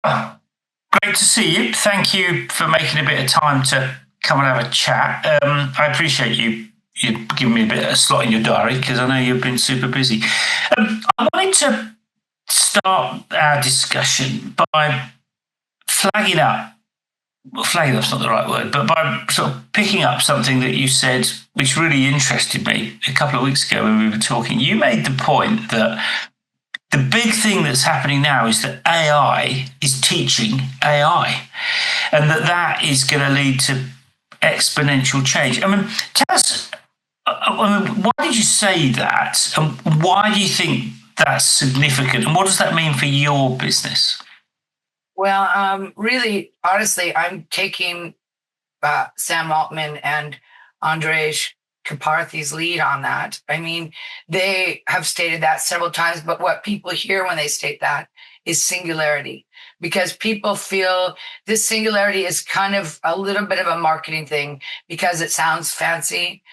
Oh, great to see you. Thank you for making a bit of time to come and have a chat. I appreciate you giving me a bit of a slot in your diary because I know you've been super busy. I wanted to start our discussion by flagging up. Well, flagging up's not the right word, but by sort of picking up something that you said, which really interested me a couple of weeks ago when we were talking. You made the point that the big thing that's happening now is that AI is teaching AI, and that is going to lead to exponential change. I mean, tell us, why did you say that, and why do you think that's significant, and what does that mean for your business? Well, really, honestly, I'm taking Sam Altman and Andrej Karpathy's lead on that. I mean, they have stated that several times, but what people hear when they state that is singularity, because people feel this singularity is kind of a little bit of a marketing thing because it sounds fancy,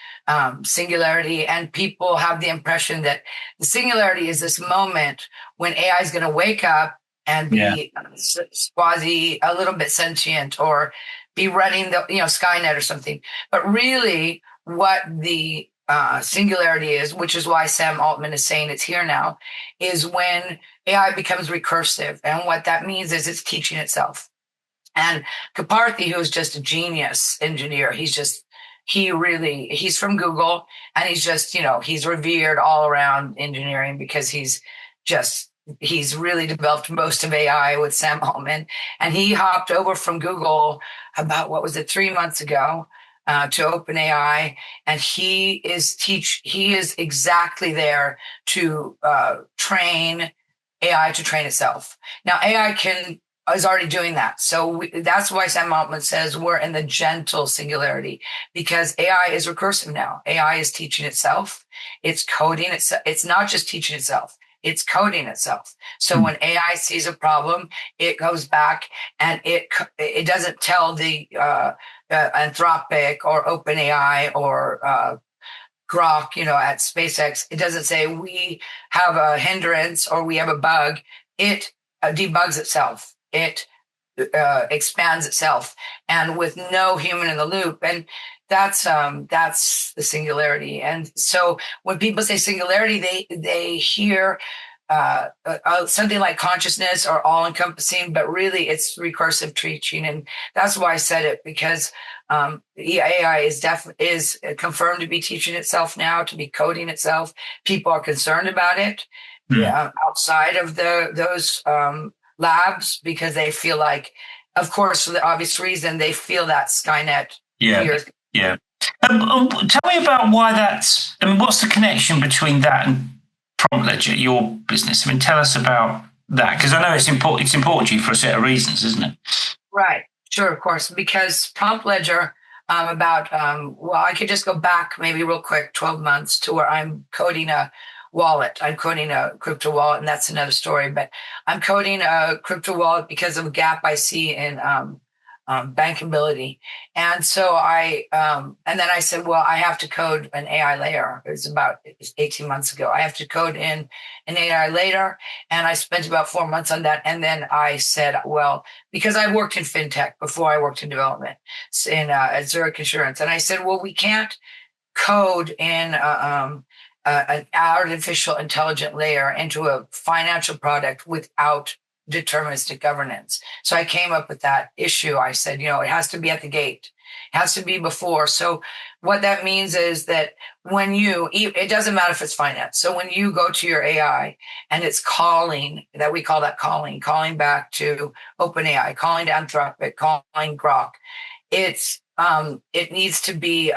singularity, and people have the impression that the singularity is this moment when AI is going to wake up and be quasi a little bit sentient or be running the Skynet or something. But really, what the singularity is, which is why Sam Altman is saying it's here now, is when AI becomes recursive, and what that means is it's teaching itself. And Karpathy, who is just a genius engineer, he's from Google, and he's revered all around engineering because he's really developed most of AI with Sam Altman. And he hopped over from Google about, 3 months ago, to OpenAI. And he is exactly there to train AI to train itself. Now, is already doing that. So that's why Sam Altman says we're in the gentle singularity, because AI is recursive now. AI is teaching itself. It's coding itself. It's not just teaching itself. It's coding itself. So when AI sees a problem, it goes back and it doesn't tell the Anthropic or OpenAI or Grok, at SpaceX. It doesn't say we have a hindrance or we have a bug. It debugs itself. It expands itself, and with no human in the loop. And that's the singularity. And so when people say singularity, they hear something like consciousness or all encompassing, but really it's recursive teaching. And that's why I said it, because AI is confirmed to be teaching itself now, to be coding itself. People are concerned about it outside of those labs, because they feel like, of course, for the obvious reason, they feel that Skynet fear. Yeah. Tell me about why that's. I mean, what's the connection between that and Prompt Ledger, your business? I mean, tell us about that, because I know it's important. It's important to you for a set of reasons, isn't it? Right. Sure, of course. Because Prompt Ledger, I could just go back maybe real quick, 12 months, to where I'm coding a wallet. I'm coding a crypto wallet, and that's another story. But I'm coding a crypto wallet because of a gap I see in bankability. And so and then I said, well, I have to code an AI layer. It was about 18 months ago. I have to code in an AI layer. And I spent about 4 months on that. And then I said, well, because I worked in fintech before I worked in development at Zurich Insurance. And I said, well, we can't code in an artificial intelligent layer into a financial product without deterministic governance. So I came up with that issue. I said, it has to be at the gate. It has to be before. So what that means is that when it doesn't matter if it's finance. So when you go to your AI and it's calling, that we call that calling back to OpenAI, calling to Anthropic, calling Grok, it needs to be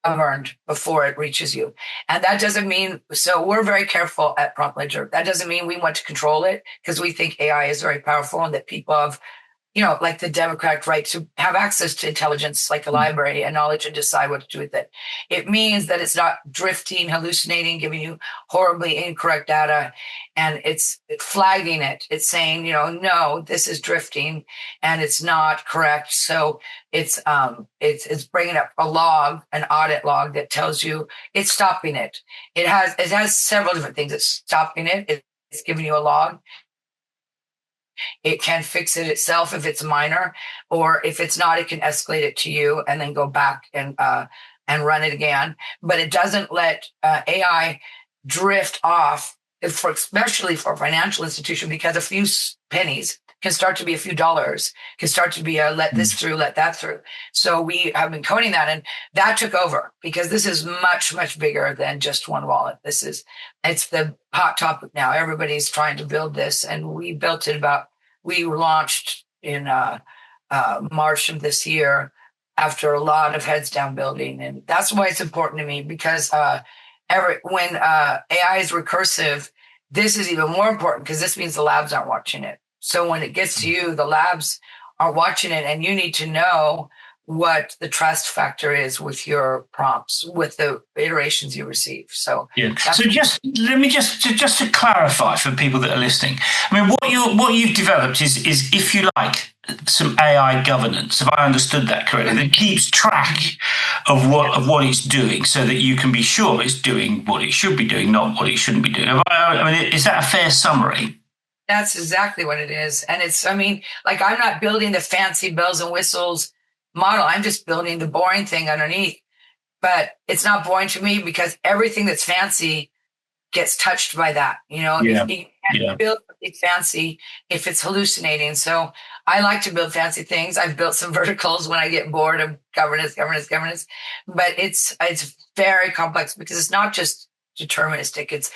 governed before it reaches you. And that doesn't mean, so we're very careful at Prompt Ledger. That doesn't mean we want to control it, because we think AI is very powerful and that people have, like the democratic right to have access to intelligence, like a library and knowledge, and decide what to do with it. It means that it's not drifting, hallucinating, giving you horribly incorrect data, and it's flagging it. It's saying, no, this is drifting and it's not correct. So it's bringing up a log, an audit log, that tells you it's stopping it. It has several different things. It's stopping it. It's giving you a log. It can fix it itself if it's minor, or if it's not, it can escalate it to you and then go back and run it again. But it doesn't let AI drift off, especially for a financial institution, because a few pennies can start to be a few dollars, can start to be a let this through, let that through. So we have been coding that, and that took over because this is much, much bigger than just one wallet. It's the hot topic now. Everybody's trying to build this, and we launched in March of this year after a lot of heads down building. And that's why it's important to me, because when AI is recursive, this is even more important because this means the labs aren't watching it. So when it gets to you, the labs are watching it, and you need to know what the trust factor is with your prompts, with the iterations you receive. So yeah. So let me just to clarify for people that are listening. I mean, what you've developed is, if you like, some AI governance. Have I understood that correctly? That keeps track of what it's doing, so that you can be sure it's doing what it should be doing, not what it shouldn't be doing. I mean, is that a fair summary? That's exactly what it is. And I'm not building the fancy bells and whistles model. I'm just building the boring thing underneath. But it's not boring to me because everything that's fancy gets touched by that. Yeah. You can't build something fancy if it's hallucinating. So I like to build fancy things. I've built some verticals when I get bored of governance. But it's very complex because it's not just deterministic.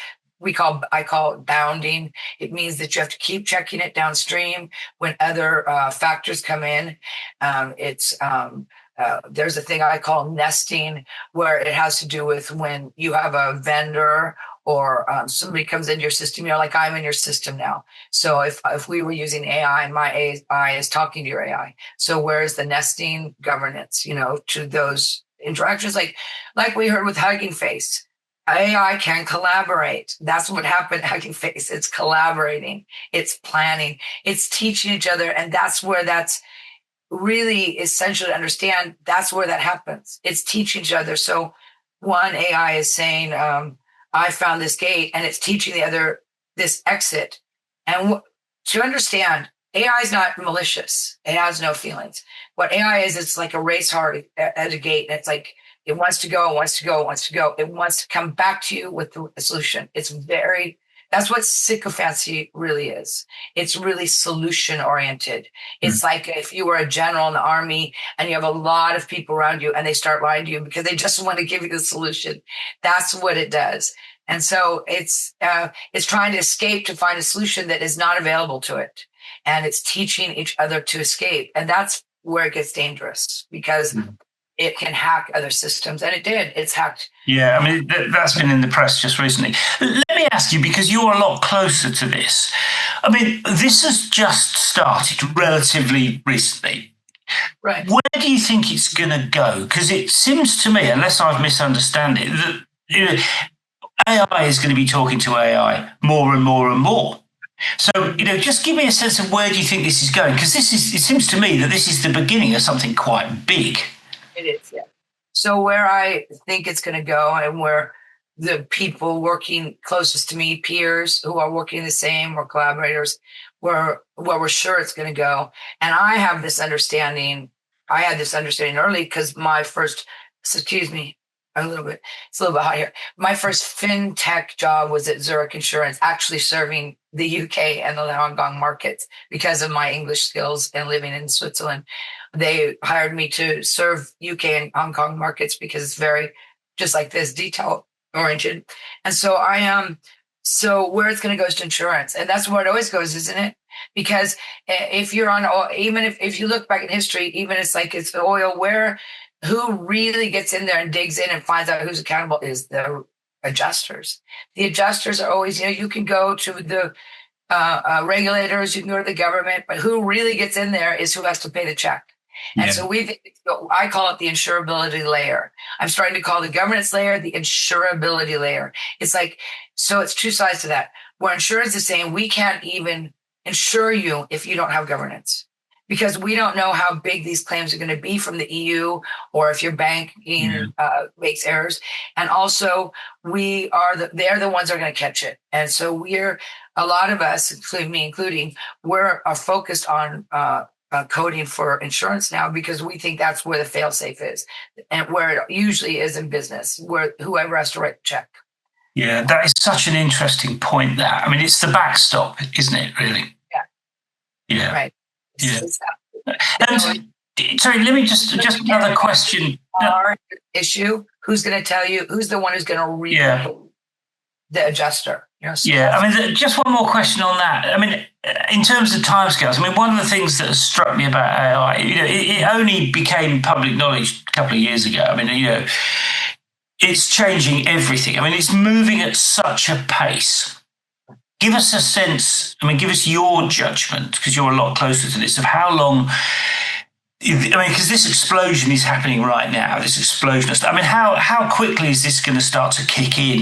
I call it bounding. It means that you have to keep checking it downstream when other factors come in. There's a thing I call nesting, where it has to do with when you have a vendor or somebody comes into your system, like I'm in your system now. So if we were using AI and my AI is talking to your AI, so where's the nesting governance, to those interactions? Like we heard with Hugging Face. AI can collaborate. That's what happened at Hugging Face. It's collaborating. It's planning. It's teaching each other. And that's where that's really essential to understand. That's where that happens. It's teaching each other. So one AI is saying, I found this gate, and it's teaching the other this exit. And to understand, AI is not malicious. It has no feelings. What AI is, it's like a race hard at a gate. And it's like, it wants to go, wants to go, wants to go. It wants to come back to you with the solution. That's what sycophancy really is. It's really solution oriented. It's like if you were a general in the army and you have a lot of people around you and they start lying to you because they just want to give you the solution. That's what it does. And so it's trying to escape to find a solution that is not available to it. And it's teaching each other to escape. And that's where it gets dangerous, because it can hack other systems. And it did. It's hacked. Yeah, I mean, that's been in the press just recently. Let me ask you, because you're a lot closer to this. I mean, this has just started relatively recently. Right. Where do you think it's going to go? Because it seems to me, unless I've misunderstood it, that AI is going to be talking to AI more and more and more. So, just give me a sense of where do you think this is going? Because it seems to me that this is the beginning of something quite big. It is, yeah. So where I think it's going to go, and where the people working closest to me, peers who are working the same, or collaborators, where we're sure it's going to go. And I had this understanding early, because it's a little bit hot here. My first fintech job was at Zurich Insurance, actually serving the UK and the Hong Kong markets because of my English skills and living in Switzerland. They hired me to serve UK and Hong Kong markets because it's very, just like this, detail oriented. And so so where it's going to go is to insurance. And that's where it always goes, isn't it? Because if you're on oil, even if you look back in history, even it's oil, who really gets in there and digs in and finds out who's accountable is the adjusters. The adjusters are always, you can go to the regulators, you can go to the government, but who really gets in there is who has to pay the check. And so I call it the insurability layer. I'm starting to call the governance layer the insurability layer. It's so it's two sides to that. Where insurance is saying we can't even insure you if you don't have governance. because we don't know how big these claims are going to be from the EU, or if your banking makes errors. And also, they're the ones that are going to catch it. And so a lot of us, including me, are focused on coding for insurance now, because we think that's where the fail-safe is, and where it usually is in business, where whoever has to write the check. Yeah, that is such an interesting point. That, I mean, it's the backstop, isn't it? Really. Yeah. Right. Yeah. And sorry, let me just another question. Our issue: who's going to tell you? Who's the one who's going to read the adjuster? Yeah, I mean, just one more question on that. I mean, in terms of timescales, I mean, one of the things that has struck me about AI, it only became public knowledge a couple of years ago. I mean, it's changing everything. I mean, it's moving at such a pace. Give us a sense, give us your judgment, because you're a lot closer to this, of how long. Because this explosion is happening right now, this explosion of stuff. I mean, how quickly is this going to start to kick in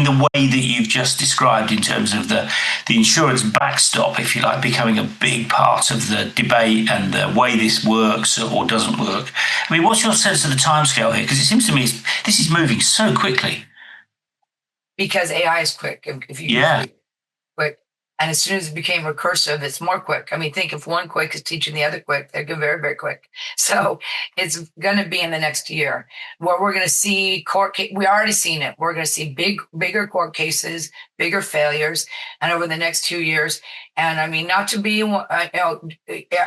the way that you've just described, in terms of the insurance backstop, if you like, becoming a big part of the debate and the way this works or doesn't work? I mean, what's your sense of the timescale here? Because it seems to me this is moving so quickly. Because AI is quick. If you quick. And as soon as it became recursive, it's more quick. I mean, think if one quick is teaching the other quick, they're going very, very quick. So it's going to be in the next year where we're going to see we already seen it. We're going to see bigger court cases, bigger failures, and over the next 2 years. And I mean, not to be, I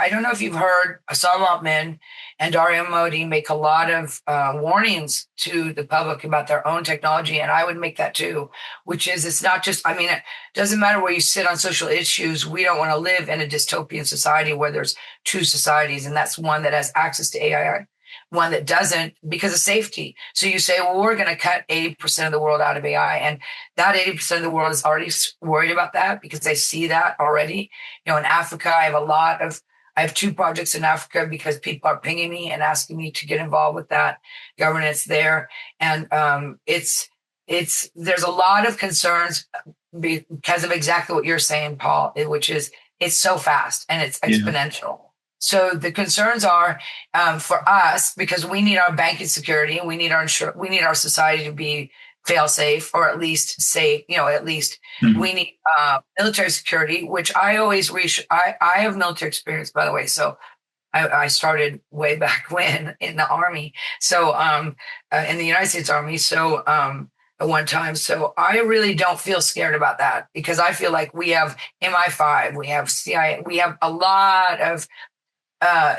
don't know if you've heard Sam Altman and Dario Modi make a lot of warnings to the public about their own technology. And I would make that too, which is, it's not just, it doesn't matter where you sit on social issues. We don't want to live in a dystopian society where there's two societies. And that's one that has access to AI, one that doesn't, because of safety. So you say, well, we're going to cut 80% of the world out of AI. And that 80% of the world is already worried about that, because they see that already. In Africa, I have 2 projects in Africa because people are pinging me and asking me to get involved with that governance there. And there's a lot of concerns because of exactly what you're saying, Paul, which is it's so fast and it's exponential. So the concerns are for us, because we need our banking security and we need our society to be fail safe, or at least safe. We need military security, which I always I have military experience, by the way. So I started way back when in the Army. So in the United States Army. So at one time. So I really don't feel scared about that, because I feel like we have MI5, we have CIA, we have a lot of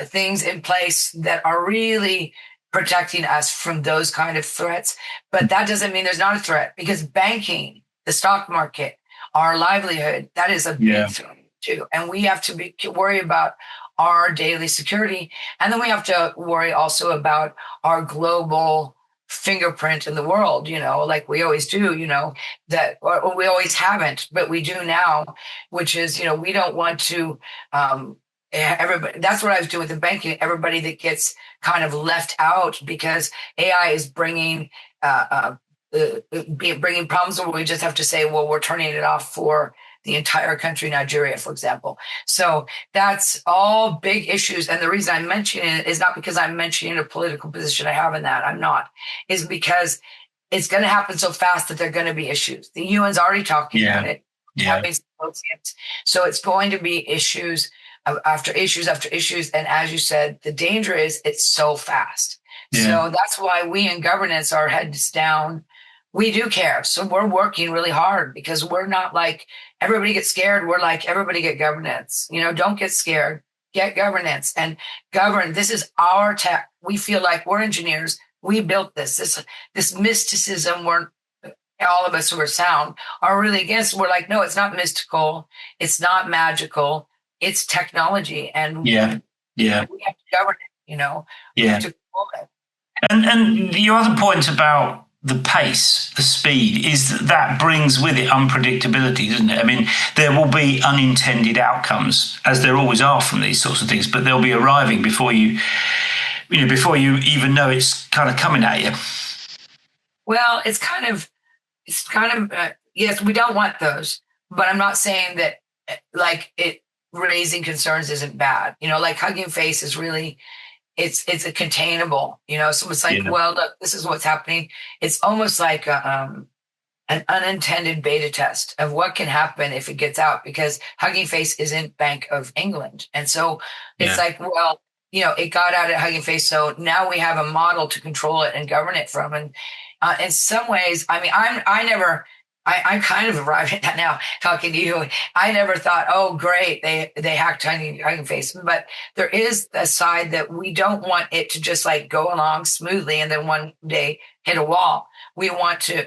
things in place that are really protecting us from those kind of threats. But that doesn't mean there's not a threat, because banking, the stock market, our livelihood, that is a big threat too. And we have to worry about our daily security. And then we have to worry also about our global fingerprint in the world, like we always do, that or we always haven't, but we do now, which is, we don't want to everybody. That's what I was doing with the banking. Everybody that gets kind of left out because AI is bringing problems where we just have to say, well, we're turning it off for the entire country, Nigeria, for example. So that's all big issues. And the reason I'm mentioning it is not because I'm mentioning a political position I have in that. I'm not. Is because it's going to happen so fast that there are going to be issues. The UN's already talking about it. Having symposiums. So it's going to be issues after issues after issues. And as you said, the danger is it's so fast. So that's why we in governance are heads down. We do care. So we're working really hard, because we're not like everybody gets scared. We're like, everybody get governance. Don't get scared. Get governance and govern. This is our tech. We feel like we're engineers. We built this mysticism. We're all of us who are sound are really against. We're like, no, it's not mystical. It's not magical. It's technology. And we have to govern it, We have to control it. And your other point about the pace, the speed, is that brings with it unpredictability, doesn't it? I mean, there will be unintended outcomes, as there always are from these sorts of things, but they'll be arriving before you even know it's kind of coming at you. Well, it's kind of yes, we don't want those, but I'm not saying that like it raising concerns isn't bad. Like Hugging Face is really, it's a containable, so it's like, well, look, this is what's happening. It's almost like an unintended beta test of what can happen if it gets out, because Hugging Face isn't Bank of England. And so it's like, well, it got out at Hugging Face. So now we have a model to control it and govern it from. And in some ways, I mean, I'm kind of arrived at that now talking to you. I never thought, oh, great, they hacked Hugging Face. But there is a side that we don't want it to just like go along smoothly and then one day hit a wall. We want to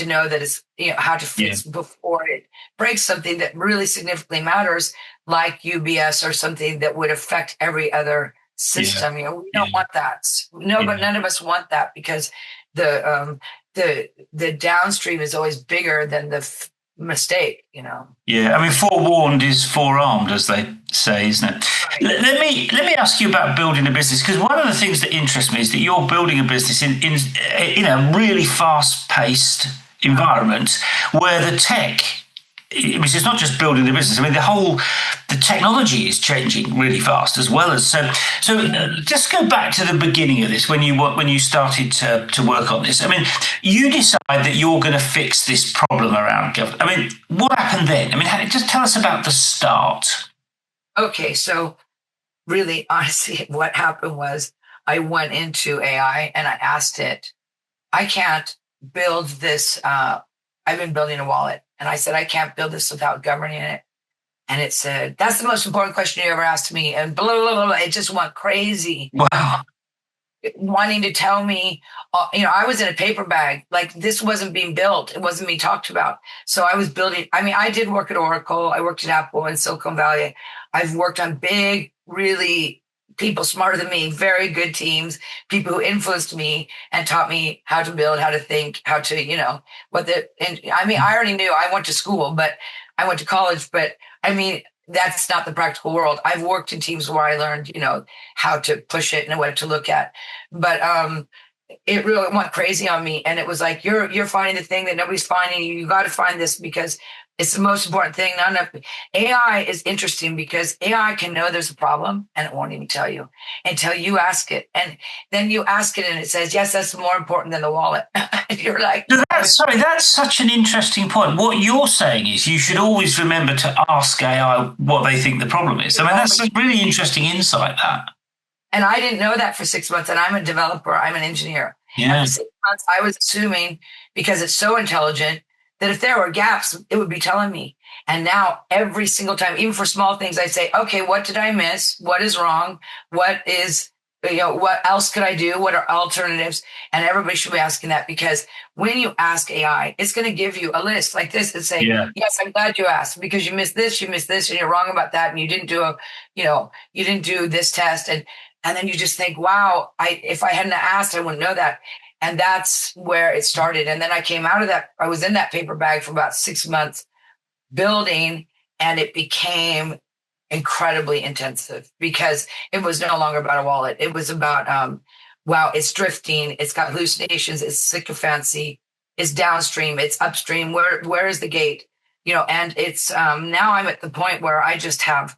know that it's, how to fix before it breaks something that really significantly matters, like UBS or something that would affect every other system. We don't want that. No, but none of us want that, because the downstream is always bigger than the mistake. Yeah, I mean, forewarned is forearmed, as they say, isn't it? Right. Let me ask you about building a business, because one of the things that interests me is that you're building a business in a really fast-paced environment where the tech, which is not just building the business. I mean, the technology is changing really fast as well as so. Just go back to the beginning of this when you started to work on this. I mean, you decide that you're going to fix this problem around government. I mean, what happened then? I mean, just tell us about the start. Okay, so really, honestly, what happened was I went into AI and I asked it, I can't build this. I've been building a wallet. And I said, I can't build this without governing it. And it said, that's the most important question you ever asked me. And blah, blah, blah, blah. It just went crazy. Wow. Wanting to tell me, I was in a paper bag. Like, this wasn't being built. It wasn't being talked about. So I was building. I mean, I did work at Oracle. I worked at Apple in Silicon Valley. I've worked on big, really people smarter than me, very good teams, people who influenced me and taught me how to build, how to think, how to, I already knew. I went to school, but I went to college, but I mean, that's not the practical world. I've worked in teams where I learned, how to push it and what to look at. But it really went crazy on me. And it was like, you're finding the thing that nobody's finding. You got to find this because it's the most important thing. AI is interesting because AI can know there's a problem and it won't even tell you until you ask it. And then you ask it and it says, yes, that's more important than the wallet. And you're like, that's such an interesting point. What you're saying is you should always remember to ask AI what they think the problem is. I mean, that's a really interesting insight, that. And I didn't know that for 6 months. And I'm a developer. I'm an engineer. Yeah. And for 6 months, I was assuming, because it's so intelligent, that if there were gaps, it would be telling me. And now every single time, even for small things, I say, okay, what did I miss? What is wrong? What else could I do? What are alternatives? And everybody should be asking that, because when you ask AI, it's going to give you a list like this and say, yes, I'm glad you asked, because you missed this, and you're wrong about that. And you didn't do you didn't do this test. And then you just think, wow, if I hadn't asked, I wouldn't know that. And that's where it started. And then I came out of that. I was in that paper bag for about 6 months building, and it became incredibly intensive because it was no longer about a wallet. It was about, wow, it's drifting. It's got hallucinations. It's sycophancy. It's downstream. It's upstream. Where is the gate? And it's now I'm at the point where I just have,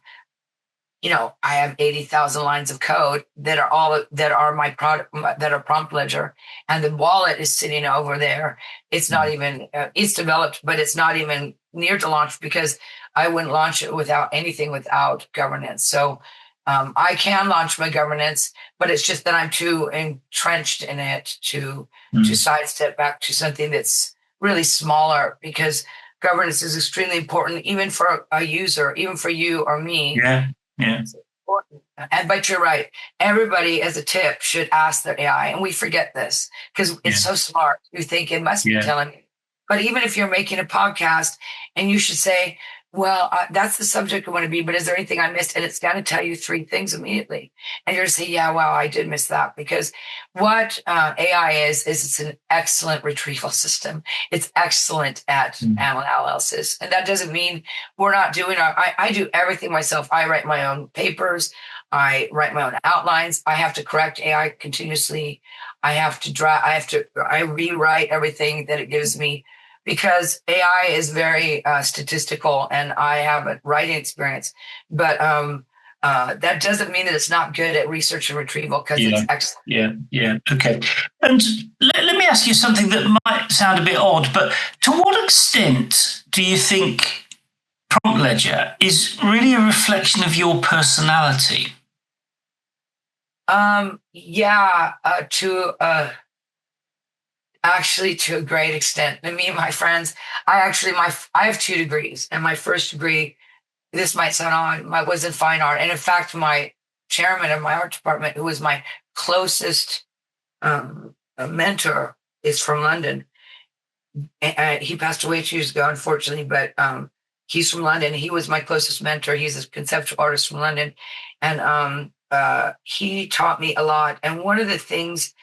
I have 80,000 lines of code that are my product, that are prompt ledger, and the wallet is sitting over there. It's not even, it's developed, but it's not even near to launch, because I wouldn't launch it without governance. So I can launch my governance, but it's just that I'm too entrenched in it to sidestep back to something that's really smaller, because governance is extremely important, even for a user, even for you or me. Yeah. But you're right. Everybody, as a tip, should ask their AI. And we forget this because it's so smart. You think it must be telling you. But even if you're making a podcast and you should say, well, that's the subject I want to be, but is there anything I missed? And it's going to tell you 3 things immediately. And you're going to say, yeah, wow, I did miss that. Because what AI is it's an excellent retrieval system. It's excellent at analysis. And that doesn't mean we're not doing I do everything myself. I write my own papers. I write my own outlines. I have to correct AI continuously. I rewrite everything that it gives me. because AI is very statistical, and I have a writing experience, but that doesn't mean that it's not good at research and retrieval, because it's excellent. Yeah. Okay. And let me ask you something that might sound a bit odd, but to what extent do you think Prompt Ledger is really a reflection of your personality? Yeah, actually, to a great extent. And me and my friends, I have 2 degrees, and my first degree, this might sound odd, was in fine art. And in fact, my chairman of my art department, who was my closest mentor, is from London. He passed away 2 years ago, unfortunately, but he's from London. He was my closest mentor. He's a conceptual artist from London. And he taught me a lot. And one of the things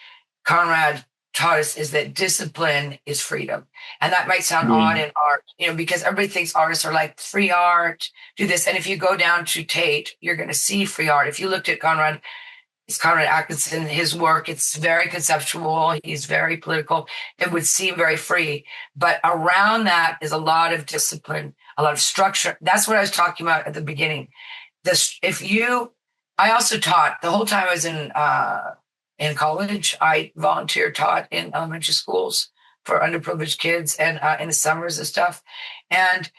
Conrad taught us is that discipline is freedom. And that might sound odd in art, because everybody thinks artists are like free art, do this. And if you go down to Tate, you're going to see free art. If you looked at Conrad Atkinson, his work, it's very conceptual. He's very political. It would seem very free. But around that is a lot of discipline, a lot of structure. That's what I was talking about at the beginning. I also taught the whole time I was in college. I taught in elementary schools for underprivileged kids, and in the summers and stuff. And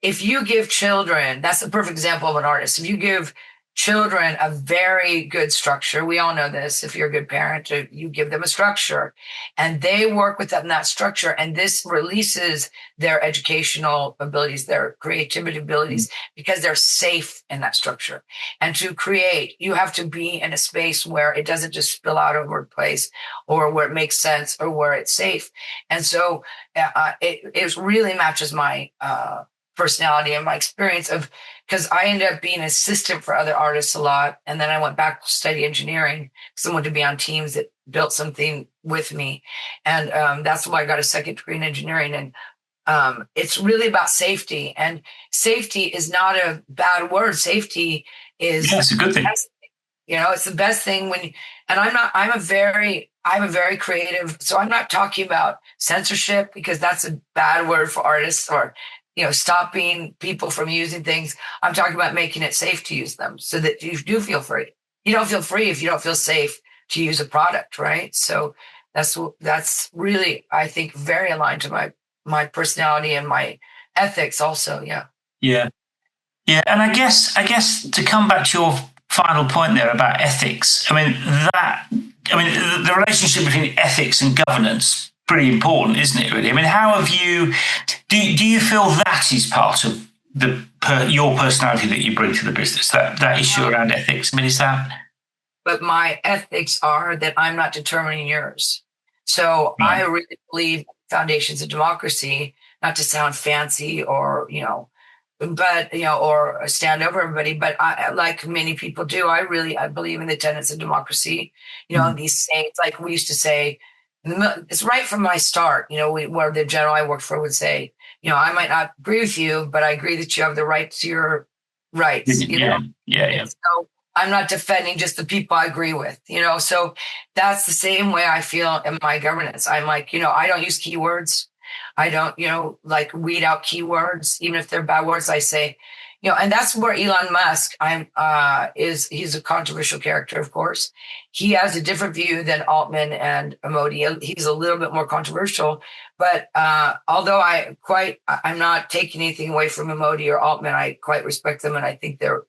if you give children, that's a perfect example of an artist. If you give children a very good structure, we all know this. If you're a good parent, you give them a structure, and they work with that structure, and this releases their educational abilities, their creativity abilities, because they're safe in that structure. And to create, you have to be in a space where it doesn't just spill out over a place, or where it makes sense, or where it's safe. And so it really matches my personality and my experience because I ended up being an assistant for other artists a lot. And then I went back to study engineering because I wanted to be on teams that built something with me. And that's why I got a second degree in engineering. And it's really about safety. And safety is not a bad word. Safety is it's a good thing. It's the best thing I'm a very creative. So I'm not talking about censorship, because that's a bad word for artists, or stopping people from using things. I'm talking about making it safe to use them so that you do feel free. You don't feel free if you don't feel safe to use a product, right? So that's really, I think, very aligned to my personality and my ethics also. Yeah. And I guess to come back to your final point there about ethics, the relationship between ethics and governance, pretty important, isn't it, really? How have you, do you feel that is part of your personality that you bring to the business, that issue around ethics? Is that? But my ethics are that I'm not determining yours. So I really believe foundations of democracy, not to sound fancy or, or stand over everybody, but I, like many people do, I believe in the tenets of democracy, these saints, like we used to say, it's right from my start, where the general I worked for would say, I might not agree with you, but I agree that you have the right to your rights. Yeah. So I'm not defending just the people I agree with, so that's the same way I feel in my governance. I'm like, I don't use keywords. I don't, weed out keywords, even if they're bad words. I say, and that's where Elon Musk, he's a controversial character, of course. He has a different view than Altman and Modi. He's a little bit more controversial, but although I'm not taking anything away from Modi or Altman, I quite respect them, and I think they're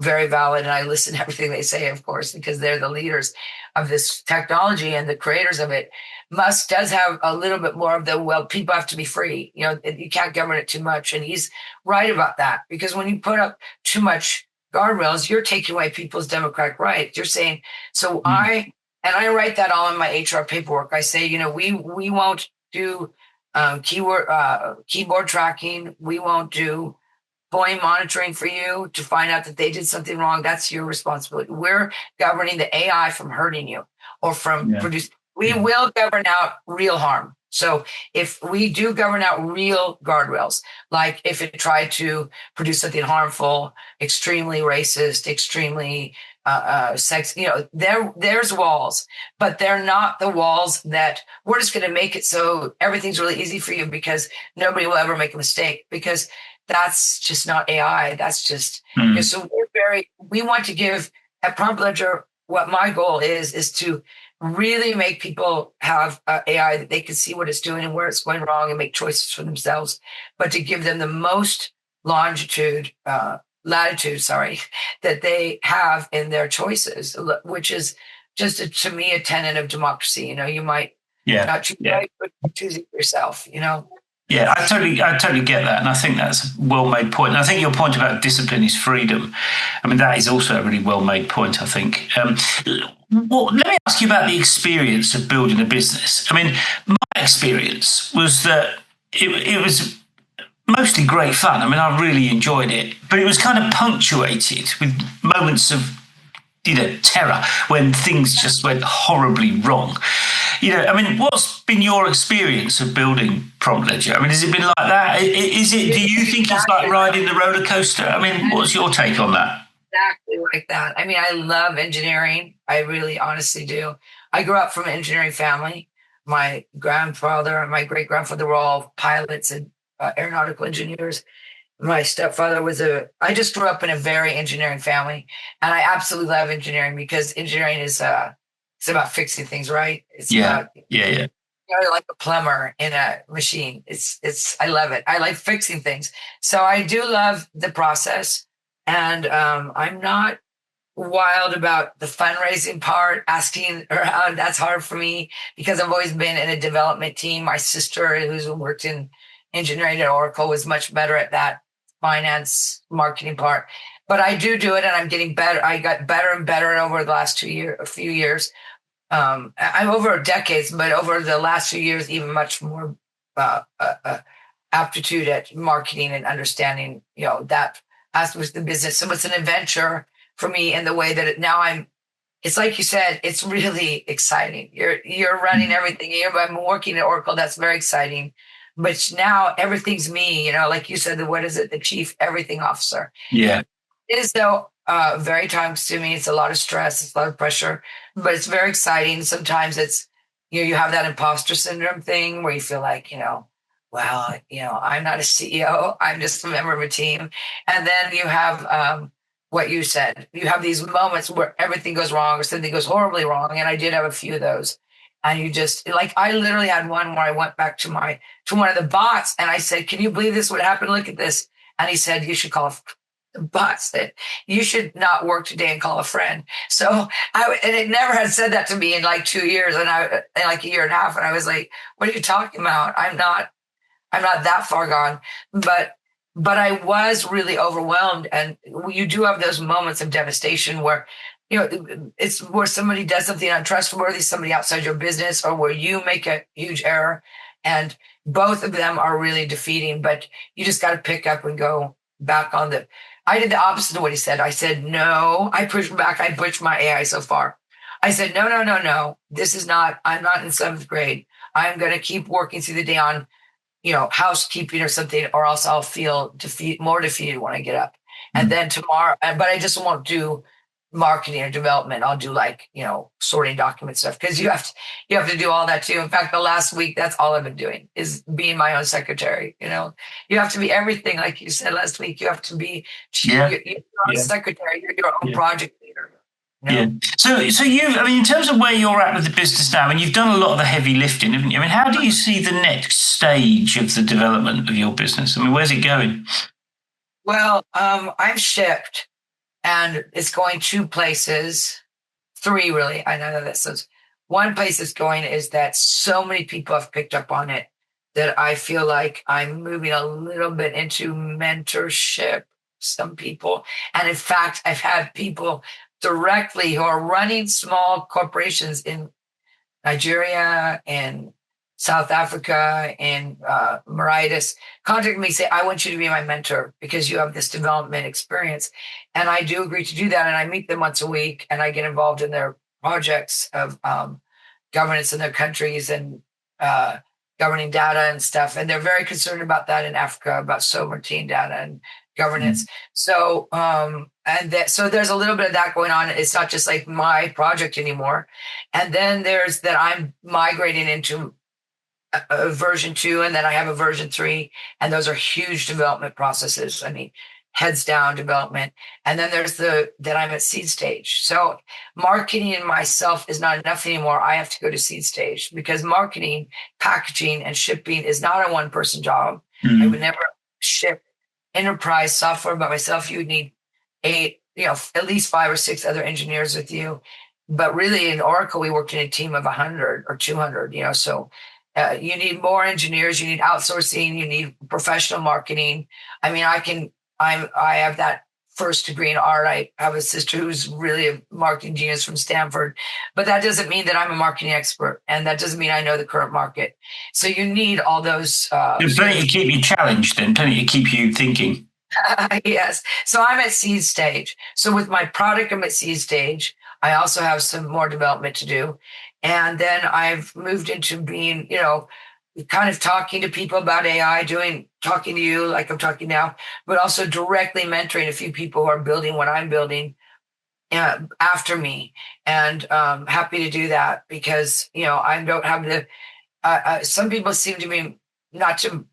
very valid, and I listen to everything they say, of course, because they're the leaders of this technology and the creators of it. Musk does have a little bit more of people have to be free. You can't govern it too much. And he's right about that, because when you put up too much guardrails, you're taking away people's democratic rights. You're saying, I write that all in my HR paperwork. I say, we won't do keyboard tracking. We won't do point monitoring for you to find out that they did something wrong. That's your responsibility. We're governing the AI from hurting you or from producing. We will govern out real harm. So if we do govern out real guardrails, like if it tried to produce something harmful, extremely racist, extremely sex, there's walls, but they're not the walls that we're just going to make it so everything's really easy for you because nobody will ever make a mistake, because that's just not AI. That's just, so we want to give at Prompt Ledger, what my goal is to really make people have AI that they can see what it's doing and where it's going wrong and make choices for themselves, but to give them the most latitude, that they have in their choices, which is just to me a tenet of democracy. You might not choose right, but choosing yourself. Yeah, I totally get that, and I think that's a well-made point. And I think your point about discipline is freedom. I mean, that is also a really well-made point, I think. Well, let me ask you about the experience of building a business. I mean, my experience was that it was mostly great fun. I mean, I really enjoyed it, but it was kind of punctuated with moments of terror when things just went horribly wrong. I mean, what's been your experience of building Prompt Ledger? I mean, has it been like that? Is it? Do you think it's like riding the roller coaster? I mean, what's your take on that? Exactly like that. I mean, I love engineering. I really honestly do. I grew up from an engineering family. My grandfather and my great grandfather were all pilots and aeronautical engineers. My stepfather I just grew up in a very engineering family, and I absolutely love engineering because engineering is it's about fixing things, right? It's about like a plumber in a machine. I love it. I like fixing things. So I do love the process, and I'm not wild about the fundraising part, asking around. That's hard for me because I've always been in a development team. My sister, who's worked in engineering at Oracle, was much better at that finance marketing part, but I do it, and I'm getting better. I got better and better over the last a few years. I'm over decades, but over the last few years, even much more aptitude at marketing and understanding, that aspect of the business. So it's an adventure for me in the way that it's like you said, it's really exciting. You're running everything. I'm working at Oracle. That's very exciting. But now everything's me, like you said, what is it? The chief everything officer. Yeah. It is though very time consuming. It's a lot of stress. It's a lot of pressure, but it's very exciting. Sometimes it's, you have that imposter syndrome thing where you feel like, well, I'm not a CEO. I'm just a member of a team. And then you have what you said. You have these moments where everything goes wrong or something goes horribly wrong. And I did have a few of those. And you just I literally had one where I went back to one of the bots and I said, "Can you believe this would happen? Look at this." And he said, "You should call a bot. Said you should not work today and call a friend." So and it never had said that to me in like 2 years, and in like a year and a half. And I was like, "What are you talking about? I'm not that far gone." But I was really overwhelmed. And you do have those moments of devastation where, it's where somebody does something untrustworthy, somebody outside your business, or where you make a huge error. And both of them are really defeating, but you just got to pick up and go back on I did the opposite of what he said. I said, no, I pushed back. I pushed my AI so far. I said, no. I'm not in 7th grade. I'm going to keep working through the day on, housekeeping or something, or else I'll feel more defeated when I get up. And then tomorrow, but I just won't do marketing or development. I'll do sorting document stuff, because you have to do all that too. In fact, the last week, that's all I've been doing is being my own secretary. You have to be everything, like you said last week. You have to be you're not a secretary. You're your own project leader. Yeah. So I mean, in terms of where you're at with the business now, and you've done a lot of the heavy lifting, haven't you? I mean, how do you see the next stage of the development of your business? I mean, where's it going? Well, I've shipped, and it's going 2 places, 3 really. I know that says one place it's going is that so many people have picked up on it that I feel like I'm moving a little bit into mentorship. Some people, and in fact, I've had people directly who are running small corporations in Nigeria and South Africa and Mauritius contact me, say, "I want you to be my mentor because you have this development experience." And I do agree to do that. And I meet them once a week, and I get involved in their projects of governance in their countries. And governing data and stuff. And they're very concerned about that in Africa, about sovereignty data and governance. So, so there's a little bit of that going on. It's not just like my project anymore. And then there's that I'm migrating into a version 2, and then I have a version 3, and those are huge development processes. I mean, heads down development. And then there's that I'm at seed stage. So marketing and myself is not enough anymore. I have to go to seed stage, because marketing, packaging, and shipping is not a one-person job. I would never ship enterprise software by myself. You would need at least 5 or 6 other engineers with you. But really in Oracle, we worked in a team of 100 or 200, so you need more engineers, you need outsourcing, you need professional marketing. I mean, I have that first degree in art. I have a sister who's really a marketing genius from Stanford, but that doesn't mean that I'm a marketing expert, and that doesn't mean I know the current market. So you need all those. There's plenty to keep you challenged, and plenty to keep you thinking. Yes. So I'm at seed stage. So with my product, I'm at seed stage. I also have some more development to do. And then I've moved into being, kind of talking to people about AI, talking to you like I'm talking now, but also directly mentoring a few people who are building what I'm building after me. And happy to do that, because, I don't have some people seem to be, not to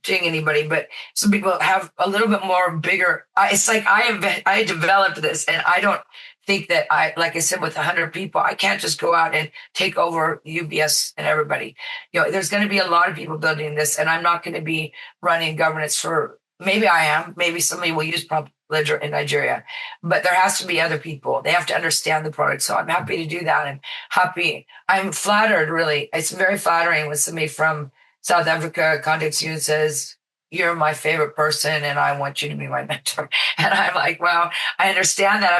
ding anybody, but some people have a little bit more bigger. It's like I developed this, and I don't think that like I said, with 100 people, I can't just go out and take over UBS and everybody. There's going to be a lot of people building this, and I'm not going to be running governance for, maybe I am, maybe somebody will use Ledger in Nigeria, but there has to be other people. They have to understand the product. So I'm happy to do that. I'm flattered, really. It's very flattering when somebody from South Africa contacts you and says, "You're my favorite person, and I want you to be my mentor." And I'm like, wow, I understand that.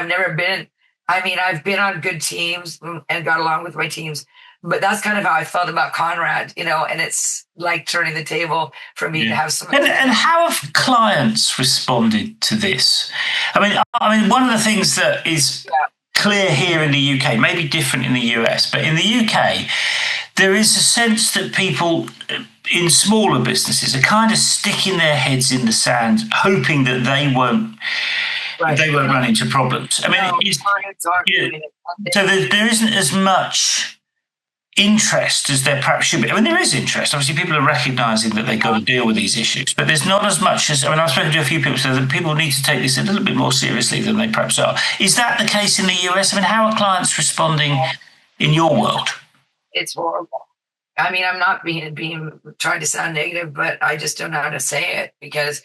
I've been on good teams and got along with my teams, but that's kind of how I felt about Conrad, and it's like turning the table for me to have some. And how have clients responded to this? I mean, one of the things that is clear here in the UK, maybe different in the US, but in the UK, there is a sense that people in smaller businesses are kind of sticking their heads in the sand, hoping that they won't run into problems. I mean, so there isn't as much interest as there perhaps should be. I mean, there is interest. Obviously, people are recognising that they've got to deal with these issues, but there's not as much as, I've spoken to a few people who say that people need to take this a little bit more seriously than they perhaps are. Is that the case in the US? I mean, how are clients responding in your world? It's horrible. I mean, I'm not being trying to sound negative, but I just don't know how to say it, because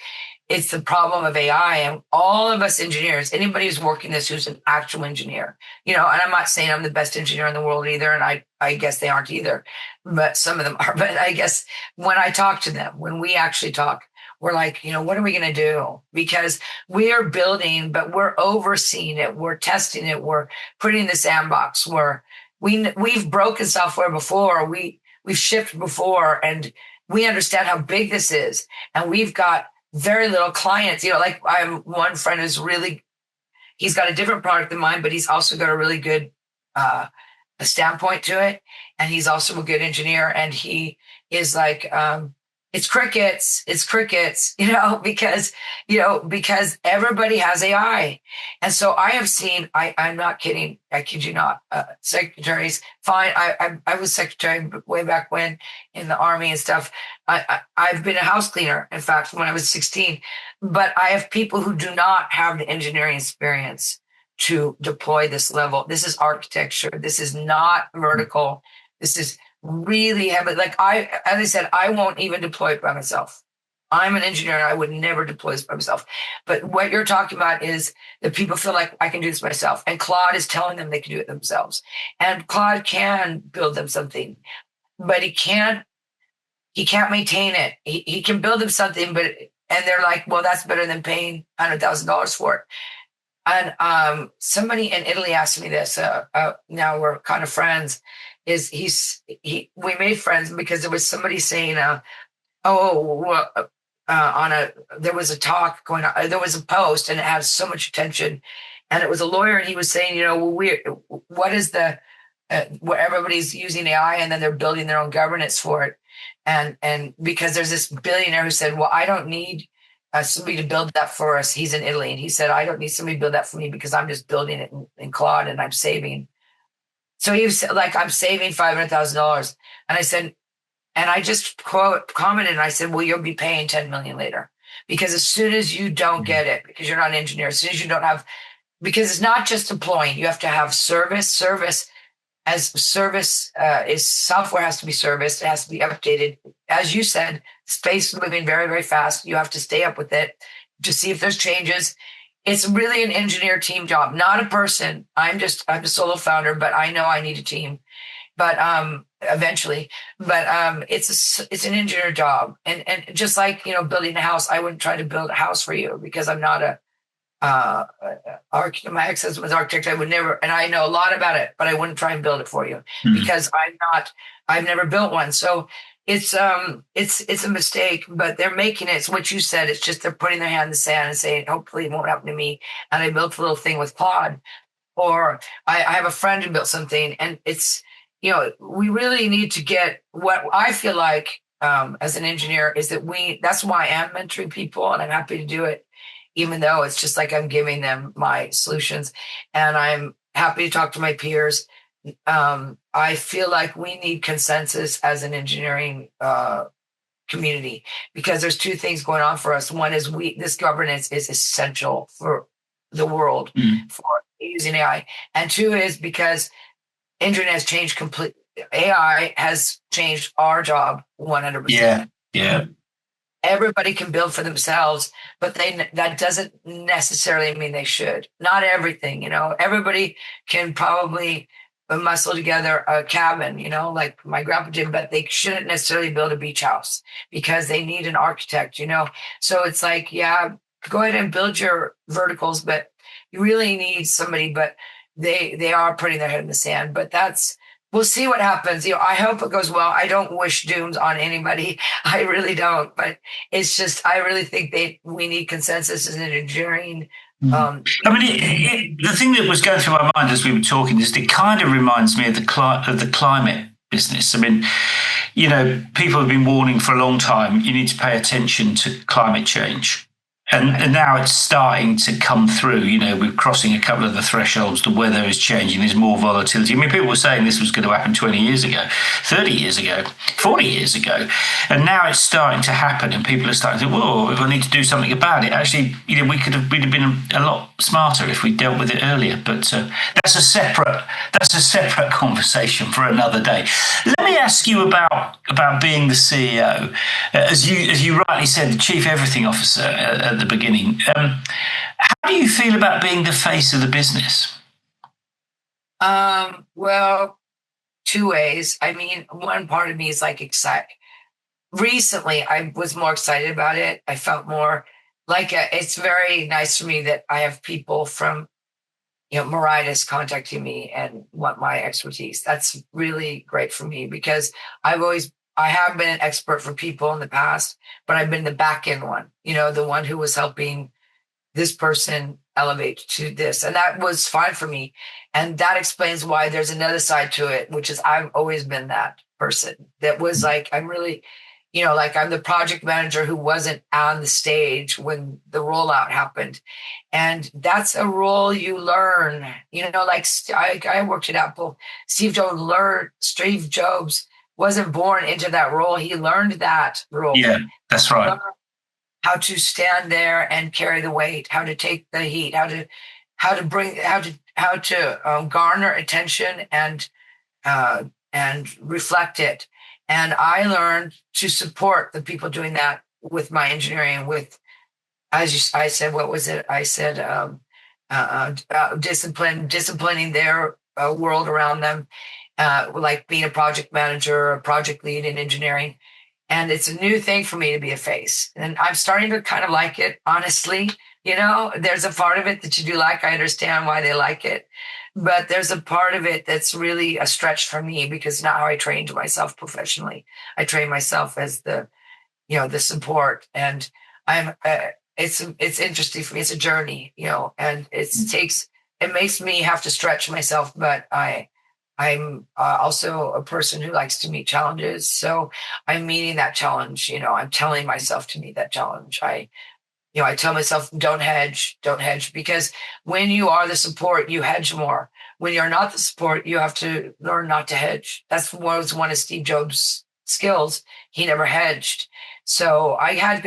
it's the problem of AI. And all of us engineers, anybody who's working this, who's an actual engineer, and I'm not saying I'm the best engineer in the world either, and I guess they aren't either, but some of them are. But I guess when I talk to them, when we actually talk, we're like, what are we going to do? Because we are building, but we're overseeing it. We're testing it. We're putting in the sandbox. We've broken software before. We've shipped before, and we understand how big this is. And we've got very little clients. Like I have one friend who's he's got a different product than mine, but he's also got a really good standpoint to it. And he's also a good engineer. And he is like, it's crickets, because everybody has AI. And so I have seen, I'm not kidding, I kid you not, secretaries, fine. I was secretary way back when in the Army and stuff. I've been a house cleaner, in fact, when I was 16, but I have people who do not have the engineering experience to deploy this level. This is architecture. This is not vertical. This is really heavy. Like as I said, I won't even deploy it by myself. I'm an engineer, and I would never deploy this by myself. But what you're talking about is that people feel like I can do this myself. And Claude is telling them they can do it themselves. And Claude can build them something, but he can't maintain it. He can build them something, and they're like, well, that's better than paying $100,000 for it. And somebody in Italy asked me this. Now we're kind of friends. We made friends because there was somebody saying, there was a talk going on. There was a post, and it had so much attention, and it was a lawyer, and he was saying, what is the where everybody's using AI and then they're building their own governance for it. And because there's this billionaire who said, well, I don't need somebody to build that for us. He's in Italy. And he said, I don't need somebody to build that for me because I'm just building it in Claude and I'm saving. So he was like, I'm saving $500,000. And I said, and I just commented and I said, well, you'll be paying 10 million later. Because as soon as you don't get it, because you're not an engineer, as soon as you don't have, because it's not just deploying, you have to have service as service is software has to be serviced. It has to be updated. As you said, space is moving very, very fast. You have to stay up with it to see if there's changes. It's really an engineer team job, not a person. I'm a solo founder, but I know I need a team. But eventually, but it's an engineer job, and just like building a house, I wouldn't try to build a house for you because I'm not a architect. My ex-husband was an architect. I would never, and I know a lot about it, but I wouldn't try and build it for you because I've never built one. So it's a mistake, but they're making it. It's what you said. It's just they're putting their hand in the sand and saying, hopefully it won't happen to me. And I built a little thing with Claude, or I have a friend who built something, and it's, we really need to get what I feel like as an engineer is that that's why I am mentoring people, and I'm happy to do it, even though it's just like I'm giving them my solutions, and I'm happy to talk to my peers. I feel like we need consensus as an engineering community, because there's two things going on for us. One is this governance is essential for the world for using AI, and two is because engineering has changed completely. AI has changed our job 100%. Yeah. Everybody can build for themselves, but that doesn't necessarily mean they should. Not everything, everybody can probably muscle together a cabin, like my grandpa did, but they shouldn't necessarily build a beach house because they need an architect, So it's like, yeah, go ahead and build your verticals, but you really need somebody, but they are putting their head in the sand, but we'll see what happens. I hope it goes well. I don't wish dooms on anybody. I really don't, but it's just, I really think we need consensus in engineering. I mean, the thing that was going through my mind as we were talking is it kind of reminds me of the climate business. I mean, people have been warning for a long time, you need to pay attention to climate change. And now it's starting to come through. We're crossing a couple of the thresholds. The weather is changing. There's more volatility. I mean, people were saying this was going to happen 20 years ago, 30 years ago, 40 years ago. And now it's starting to happen. And people are starting to think, whoa, we need to do something about it. Actually, we'd have been a lot smarter if we dealt with it earlier. But that's a separate conversation for another day. Let me ask you about being the CEO. As you rightly said, the Chief Everything Officer at the beginning. How do you feel about being the face of the business? Well, two ways. I mean, one part of me is like excited. Recently, I was more excited about it. I felt more like it's very nice for me that I have people from, Meritus contacting me and want my expertise. That's really great for me because I have been an expert for people in the past, but I've been the back end one, the one who was helping this person elevate to this. And that was fine for me. And that explains why there's another side to it, which is I've always been that person that was like, I'm really, like I'm the project manager who wasn't on the stage when the rollout happened. And that's a role you learn, like I worked at Apple. Steve Jobs wasn't born into that role. He learned that role. Yeah, that's right. How to stand there and carry the weight, how to take the heat, how to garner attention and reflect it. And I learned to support the people doing that with my engineering. I said, what was it? I said, disciplining their world around them. Like being a project manager, a project lead in engineering. And it's a new thing for me to be a face. And I'm starting to kind of like it, honestly. There's a part of it that you do like. I understand why they like it. But there's a part of it that's really a stretch for me because it's not how I trained myself professionally. I train myself as the support. And it's interesting for me. It's a journey, and it makes me have to stretch myself, but I'm also a person who likes to meet challenges. So I'm meeting that challenge. I'm telling myself to meet that challenge. I tell myself, don't hedge, because when you are the support, you hedge more. When you're not the support, you have to learn not to hedge. That's was one of Steve Jobs' skills. He never hedged. So I had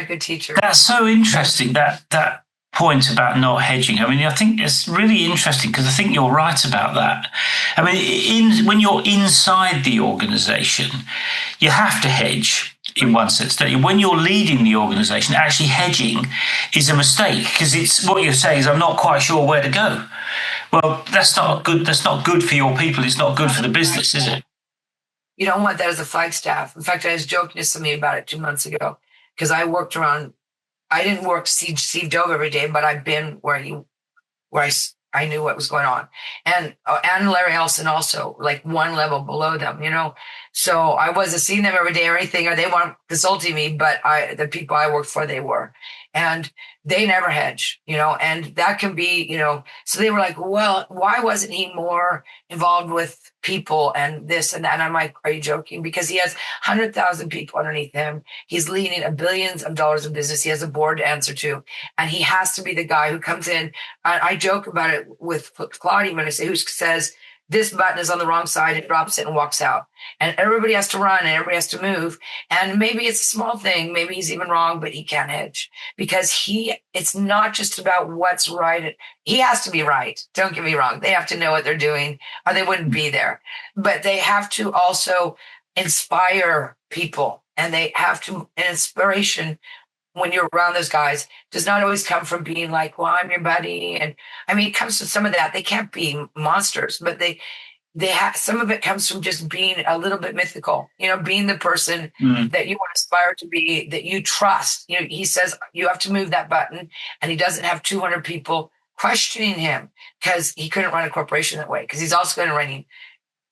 good teachers. That's so interesting, that point about not hedging. I mean, I think it's really interesting because I think you're right about that. I mean, when you're inside the organization, you have to hedge in one sense. Don't you? When you're leading the organization, actually hedging is a mistake because it's what you're saying is I'm not quite sure where to go. Well, that's not good. That's not good for your people. It's not good for the business, is it? You don't want that as a flagstaff. In fact, I was joking to somebody about it 2 months ago because I didn't work Steve Jobs every day, but I've been where I knew what was going on. And Larry Ellison also, like one level below them, So I wasn't seeing them every day or anything, or they weren't consulting me, but the people I worked for, they were. And they never hedge, and that can be, so they were like, well, why wasn't he more involved with people and this and that? And I'm like, are you joking? Because he has 100,000 people underneath him. He's leading billions of dollars of business. He has a board to answer to, and he has to be the guy who comes in. I joke about it with Claudia when I say, who says, this button is on the wrong side, it drops it and walks out. And everybody has to run and everybody has to move. And maybe it's a small thing. Maybe he's even wrong, but he can't hedge because it's not just about what's right. He has to be right. Don't get me wrong. They have to know what they're doing or they wouldn't be there. But they have to also inspire people, and they have to, an inspiration when you're around those guys does not always come from being like, well, I'm your buddy. And I mean, it comes from some of that. They can't be monsters, but they have, some of it comes from just being a little bit mythical, being the person that you want to aspire to be, that you trust. He says you have to move that button, and he doesn't have 200 people questioning him because he couldn't run a corporation that way, because he's also going to run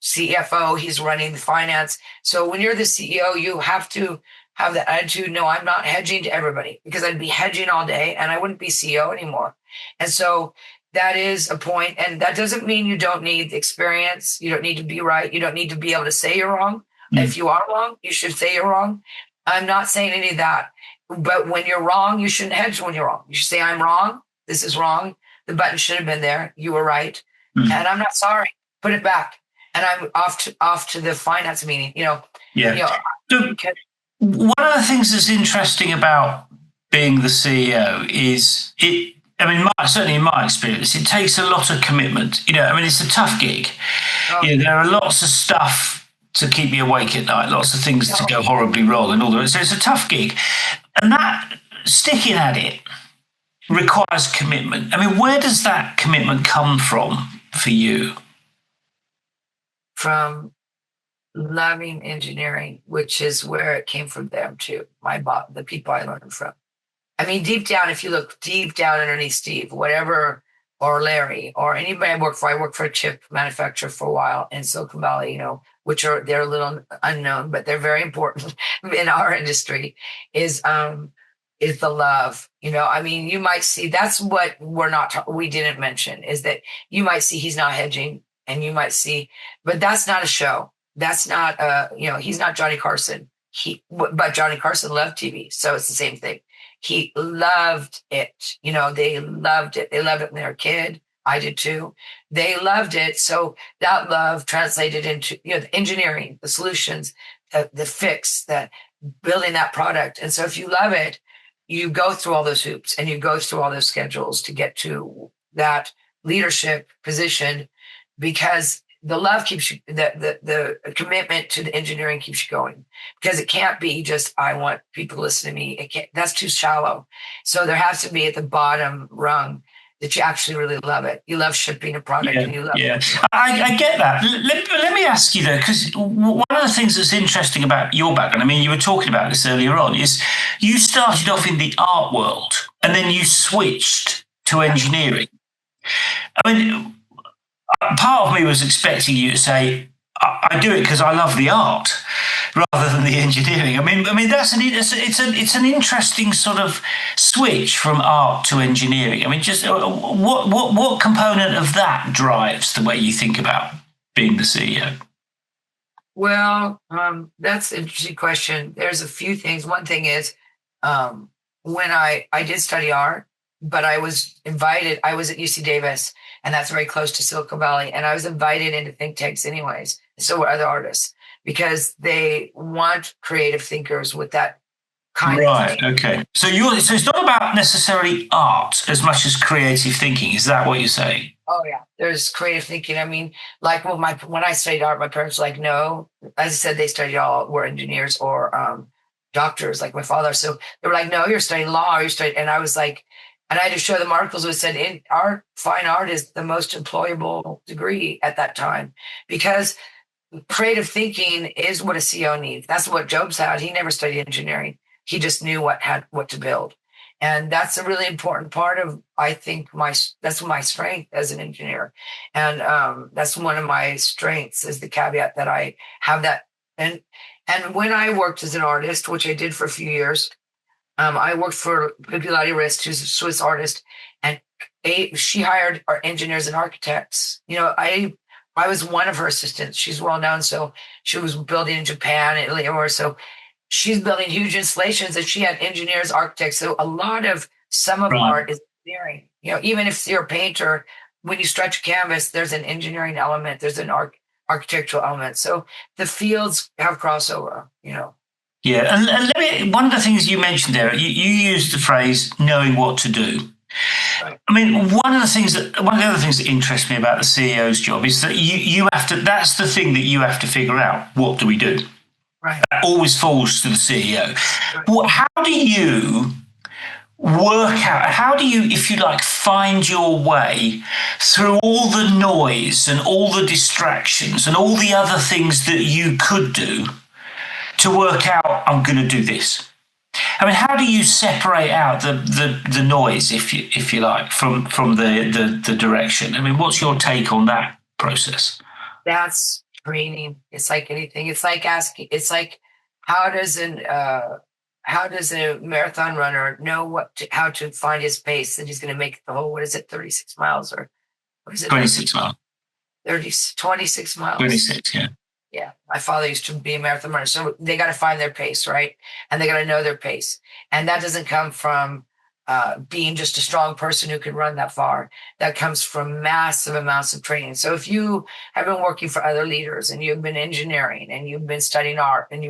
CFO, he's running the finance. So when you're the CEO, you have to have that attitude. No, I'm not hedging to everybody, because I'd be hedging all day and I wouldn't be CEO anymore. And so that is a point. And that doesn't mean you don't need the experience. You don't need to be right. You don't need to be able to say you're wrong. If you are wrong, you should say you're wrong. I'm not saying any of that. But when you're wrong, you shouldn't hedge when you're wrong. You should say, I'm wrong. This is wrong. The button should have been there. You were right. And I'm not sorry. Put it back. And I'm off to the finance meeting, Yeah. One of the things that's interesting about being the CEO is certainly in my experience, it takes a lot of commitment. It's a tough gig. There are lots of stuff to keep you awake at night, lots of things to go horribly wrong and all that. So it's a tough gig. And that sticking at it requires commitment. Where does that commitment come from for you? From loving engineering, which is where it came from them too. The people I learned from. Deep down, if you look deep down underneath Steve, whatever, or Larry, or anybody I worked for a chip manufacturer for a while in Silicon Valley, they're a little unknown, but they're very important in our industry, is the love. You might see, that's what we didn't mention, is that you might see he's not hedging, and you might see, but that's not a show. That's not, he's not Johnny Carson. But Johnny Carson loved TV. So it's the same thing. He loved it. They loved it. They loved it when they were a kid. I did too. They loved it. So that love translated into, the engineering, the solutions, the fix, the building that product. And so if you love it, you go through all those hoops and you go through all those schedules to get to that leadership position, because the love keeps you, the commitment to the engineering keeps you going, because it can't be just, I want people to listen to me. That's too shallow. So there has to be at the bottom rung that you actually really love it. You love shipping a product and you love it. I get that. Let me ask you though, because one of the things that's interesting about your background, you were talking about this earlier on, is you started off in the art world and then you switched to engineering. Part of me was expecting you to say, I do it because I love the art rather than the engineering. It's an interesting sort of switch from art to engineering. Just what component of that drives the way you think about being the CEO? Well, that's an interesting question. There's a few things. One thing is, when I did study art, but I was invited. I was at UC Davis, and that's very close to Silicon Valley, and I was invited into think tanks anyways. So were other artists because they want creative thinkers with that kind of Right. Okay. So it's not about necessarily art as much as creative thinking. Is that what you're saying? Oh yeah, there's creative thinking. I mean, like when I studied art, my parents were like, no. As I said, they studied all were engineers or doctors, like my father. So they were like, no, you're studying law. You're studying, and I was like, and I had to show them articles that said in art, fine art is the most employable degree at that time because creative thinking is what a CEO needs. That's what Jobs had. He never studied engineering. He just knew what to build. And that's a really important part of, I think, that's my strength as an engineer. And that's one of my strengths is the caveat that I have that. And when I worked as an artist, which I did for a few years, I worked for Lara Stuart, who's a Swiss artist, and she hired our engineers and architects. I was one of her assistants. She's well known. So she was building in Japan, Italy, or so she's building huge installations and she had engineers, architects. So a lot of some of art is engineering. Even if you're a painter, when you stretch a canvas, there's an engineering element, there's an architectural element. So the fields have crossover, Yeah, and one of the things you mentioned there, you used the phrase "knowing what to do." Right. I mean, one of the other things that interests me about the CEO's job is that you have to. That's the thing that you have to figure out. What do we do? Right. That always falls to the CEO. Right. How do you work out? How do you, if you like, find your way through all the noise and all the distractions and all the other things that you could do to work out, I'm going to do this? I mean, how do you separate out the noise, if you like, from the direction? I mean, what's your take on that process? That's training. It's like anything. It's like asking. It's like how does a marathon runner know how to find his pace that he's going to make the whole 36 miles or what is it? 26 miles. 26 miles. 26, yeah. Yeah, my father used to be a marathon runner. So they got to find their pace, right? And they got to know their pace. And that doesn't come from being just a strong person who can run that far. That comes from massive amounts of training. So if you have been working for other leaders and you've been engineering and you've been studying art and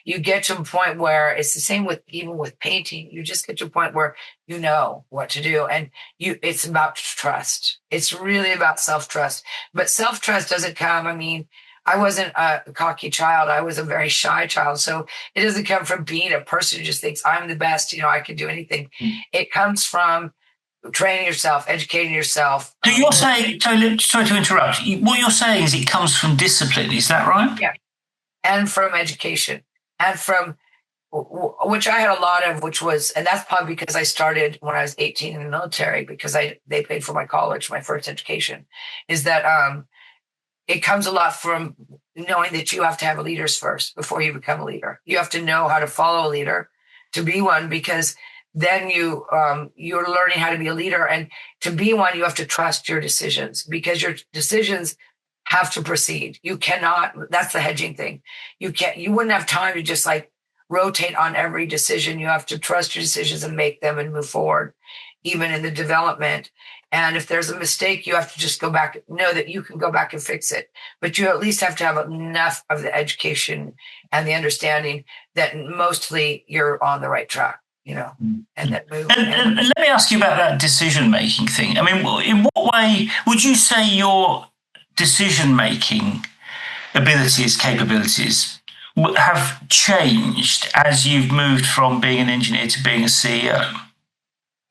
you get to a point where it's the same even with painting. You just get to a point where you know what to do. And it's about trust. It's really about self-trust. But self-trust doesn't come, I wasn't a cocky child. I was a very shy child. So it doesn't come from being a person who just thinks I'm the best, I can do anything. It comes from training yourself, educating yourself. So you're saying, sorry to interrupt, what you're saying is it comes from discipline. Is that right? Yeah. And from education and from which I had a lot of, and that's probably because I started when I was 18 in the military because they paid for my college, my first education, is that, it comes a lot from knowing that you have to have leaders first before you become a leader. You have to know how to follow a leader to be one, because then you're learning how to be a leader. And to be one, you have to trust your decisions because your decisions have to proceed. You cannot, that's the hedging thing. You wouldn't have time to just like rotate on every decision. You have to trust your decisions and make them and move forward, even in the development. And if there's a mistake, you have to just go back, know that you can go back and fix it. But you at least have to have enough of the education and the understanding that mostly you're on the right track, and that move. And let me ask you about that decision-making thing. I mean, in what way would you say your decision-making capabilities have changed as you've moved from being an engineer to being a CEO?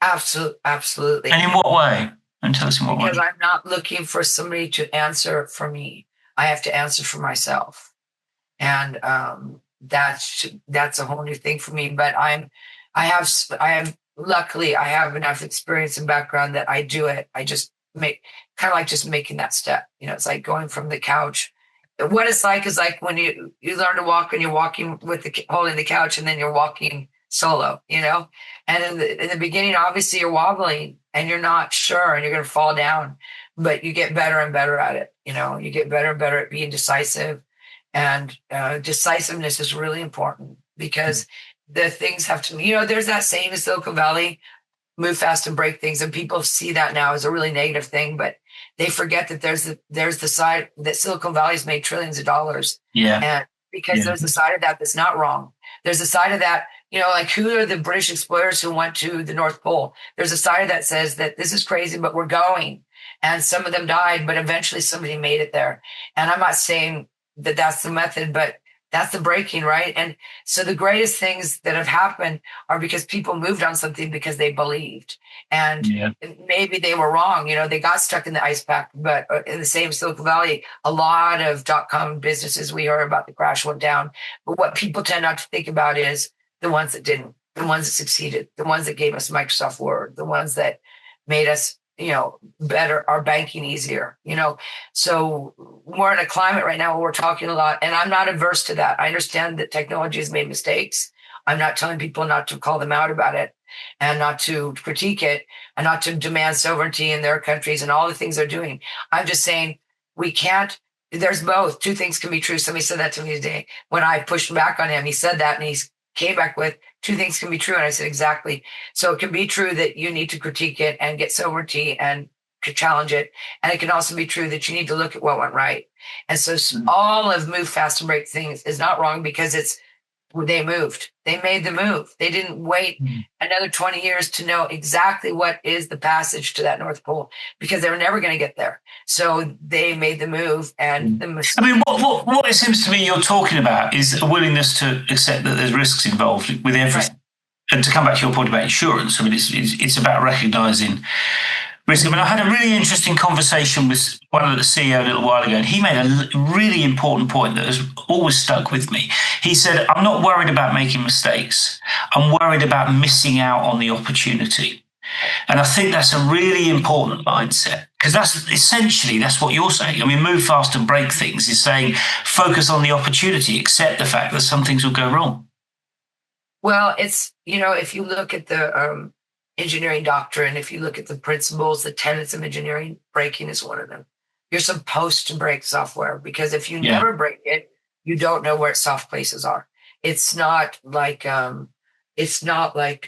Absolutely. And in what way? And tell us in what way. Because I'm not looking for somebody to answer for me. I have to answer for myself. And that's a whole new thing for me. But luckily I have enough experience and background that I do it. I just just making that step. It's like going from the couch. What it's like is like when you learn to walk and you're walking holding the couch and then you're walking solo, and in the beginning, obviously you're wobbling and you're not sure and you're going to fall down, but you get better and better at it, You get better and better at being decisive. And decisiveness is really important because the things have to, there's that saying in Silicon Valley, move fast and break things. And people see that now as a really negative thing, but they forget that there's the side that Silicon Valley's made trillions of dollars. Yeah. And because there's the side of that that's not wrong. There's a side of that, like who are the British explorers who went to the North Pole? There's a side that says that this is crazy, but we're going. And some of them died, but eventually somebody made it there. And I'm not saying that that's the method, but that's the breaking, right? And so the greatest things that have happened are because people moved on something because they believed. And maybe they were wrong. They got stuck in the ice pack, but in the same Silicon Valley, a lot of .com businesses we heard about the crash went down. But what people tend not to think about is the ones that didn't, the ones that succeeded, the ones that gave us Microsoft Word, the ones that made us better, our banking easier, So we're in a climate right now where we're talking a lot, and I'm not averse to that. I understand that technology has made mistakes. I'm not telling people not to call them out about it and not to critique it and not to demand sovereignty in their countries and all the things they're doing. I'm just saying we can't, there's both. Two things can be true. Somebody said that to me today when I pushed back on him. He said that and he came back with two things can be true. And I said, exactly. So it can be true that you need to critique it and get sovereignty and challenge it. And it can also be true that you need to look at what went right. And so all of move fast and break things is not wrong because they moved. They made the move. They didn't wait another 20 years to know exactly what is the passage to that North Pole because they were never going to get there. So they made the move. And what it seems to me you're talking about is a willingness to accept that there's risks involved with everything. Right. And to come back to your point about insurance, it's about recognizing risk. I had a really interesting conversation with one of the CEO a little while ago, and he made a really important point that has always stuck with me. He said, I'm not worried about making mistakes. I'm worried about missing out on the opportunity. And I think that's a really important mindset because that's what you're saying. Move fast and break things is saying focus on the opportunity, accept the fact that some things will go wrong. Well, it's, if you look at the engineering doctrine, if you look at the principles, the tenets of engineering, breaking is one of them. You're supposed to break software because if you never break it, you don't know where its soft places are. It's not like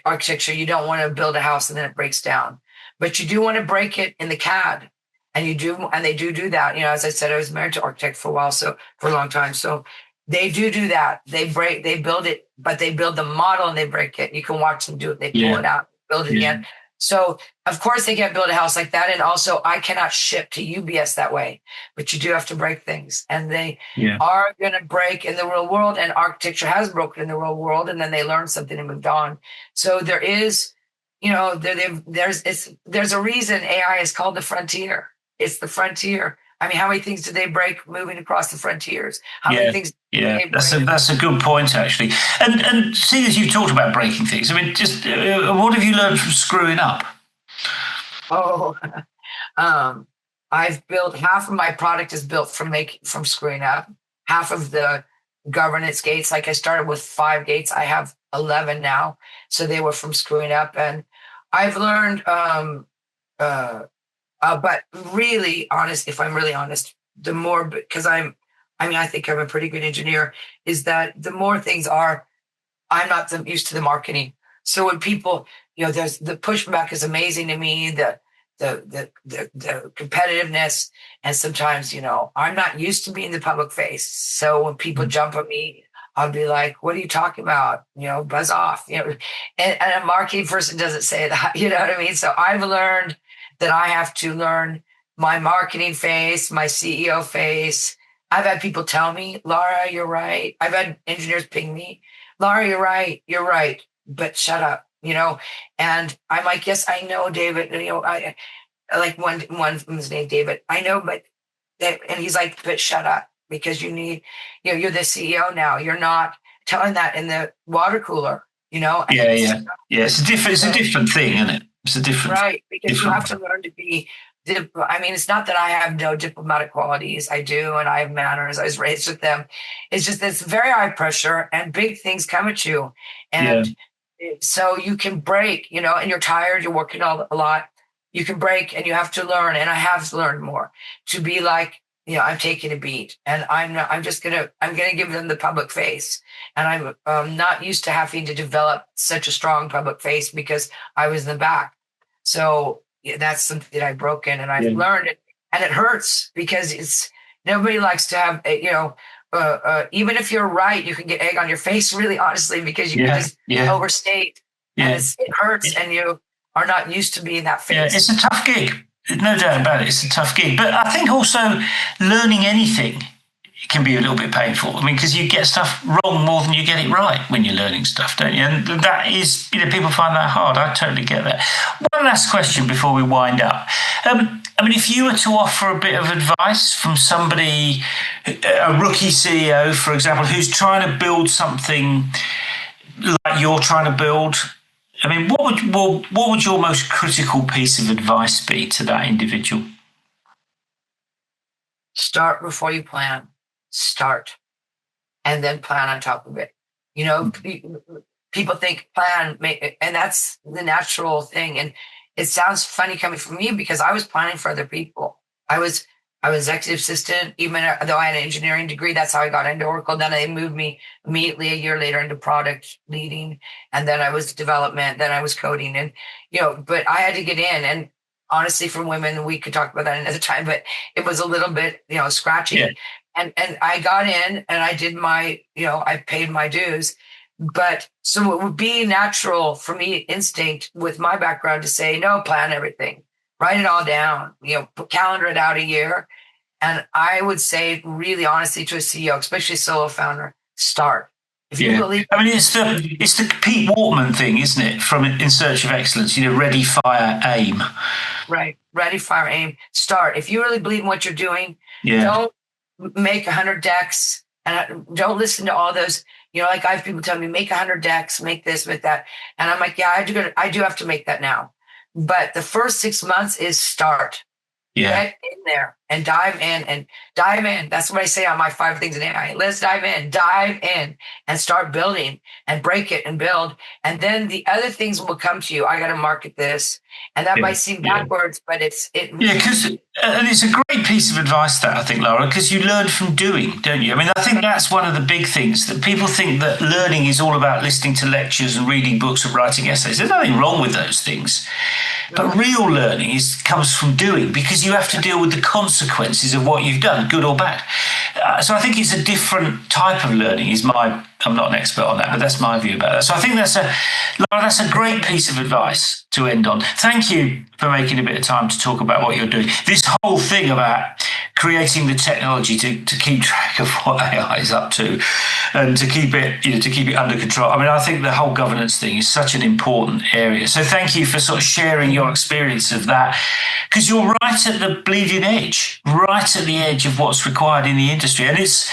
architecture. You don't want to build a house and then it breaks down, but you do want to break it in the CAD, and they do that. As I said, I was married to an architect for a long time, so they do that. They build it, but they build the model and they break it. You can watch them do it. They pull it out, build it again. So of course they can't build a house like that. And also I cannot ship to UBS that way, but you do have to break things, and they are going to break in the real world, and architecture has broken in the real world. And then they learned something and moved on. So there is, there's a reason AI is called the frontier. It's the frontier. How many things did they break moving across the frontiers? How many things? That's a good point, actually. And seeing as you've talked about breaking things, just what have you learned from screwing up? I've built half of my product is built from screwing up. Half of the governance gates, like I started with 5 gates, I have 11 now, so they were from screwing up, and I've learned. But really honest, if I'm really honest, the more, because I think I'm a pretty good engineer, is that the more things are, I'm not used to the marketing. So when people, there's the pushback is amazing to me, the competitiveness. And sometimes, I'm not used to being the public face. So when people jump at me, I'll be like, what are you talking about? Buzz off, and a marketing person doesn't say that, you know what I mean? So I've learned that I have to learn my marketing face, my CEO face. I've had people tell me, Lara, you're right. I've had engineers ping me, Lara, you're right, but shut up, And I'm like, yes, I know, David. I like one was named David. I know, and he's like, but shut up because you need, you're the CEO now. You're not telling that in the water cooler, Yeah. It's a different thing, isn't it? It's a different, right? Because you have to learn to be. It's not that I have no diplomatic qualities. I do, and I have manners. I was raised with them. It's just it's very high pressure, and big things come at you, and so you can break. And you're tired. You're working a lot. You can break, and you have to learn. And I have learned more to be like I'm taking a beat, and I'm gonna give them the public face, and I'm not used to having to develop such a strong public face because I was in the back. So that's something that I've broken, and I've learned it, and it hurts because nobody likes to have even if you're right, you can get egg on your face, really honestly, because you can just overstate, and it hurts, and you are not used to being that face. Yeah, it's a tough gig. No doubt about it. It's a tough gig. But I think also learning anything can be a little bit painful. I mean, because you get stuff wrong more than you get it right when you're learning stuff, don't you? And that is, people find that hard. I totally get that. One last question before we wind up. I mean, if you were to offer a bit of advice from somebody, a rookie CEO, for example, who's trying to build something like you're trying to build, I mean, what would your most critical piece of advice be to that individual? Start before you plan. Start, and then plan on top of it. People think plan, and that's the natural thing. And it sounds funny coming from me because I was planning for other people. I was executive assistant, even though I had an engineering degree. That's how I got into Oracle. Then they moved me immediately a year later into product leading. And then I was development, then I was coding. And, but I had to get in. And honestly, for women, we could talk about that another time, but it was a little bit, scratchy. Yeah. And I got in and I did I paid my dues. But so it would be natural for me, instinct with my background, to say, no, plan everything. Write it all down, calendar it out a year. And I would say, really honestly, to a CEO, especially a solo founder, start. If you believe, I mean, it's the Pete Waterman thing, isn't it? From In Search of Excellence, ready, fire, aim. Right. Ready, fire, aim. Start. If you really believe in what you're doing, don't make 100 decks, and don't listen to all those. Like I have people tell me, make 100 decks, make this, make that. And I'm like, yeah, I do have to make that now. But the first 6 months is start. Yeah. Get in there and dive in. That's what I say on my 5 things in AI. Let's dive in and start building and break it and build. And then the other things will come to you. I got to market this. And that might seem backwards, but it's a great piece of advice that, I think, Lara, because you learn from doing, don't you? I mean, I think that's one of the big things, that people think that learning is all about listening to lectures and reading books and writing essays. There's nothing wrong with those things. But real learning comes from doing, because you have to deal with the consequences of what you've done, good or bad. So I think it's a different type of learning. I'm not an expert on that, but that's my view about that. So I think that's a great piece of advice to end on. Thank you for making a bit of time to talk about what you're doing. This whole thing about creating the technology to keep track of what AI is up to and to keep it under control. I mean, I think the whole governance thing is such an important area. So thank you for sort of sharing your experience of that, because you're right at the bleeding edge, right at the edge of what's required in the industry. And it's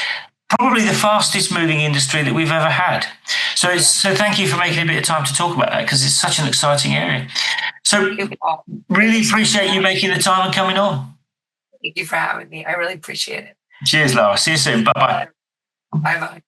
probably the fastest moving industry that we've ever had. So thank you for making a bit of time to talk about that, because it's such an exciting area. So really appreciate you making the time and coming on. Thank you for having me. I really appreciate it. Cheers, Lara. See you soon. Bye-bye. Bye-bye.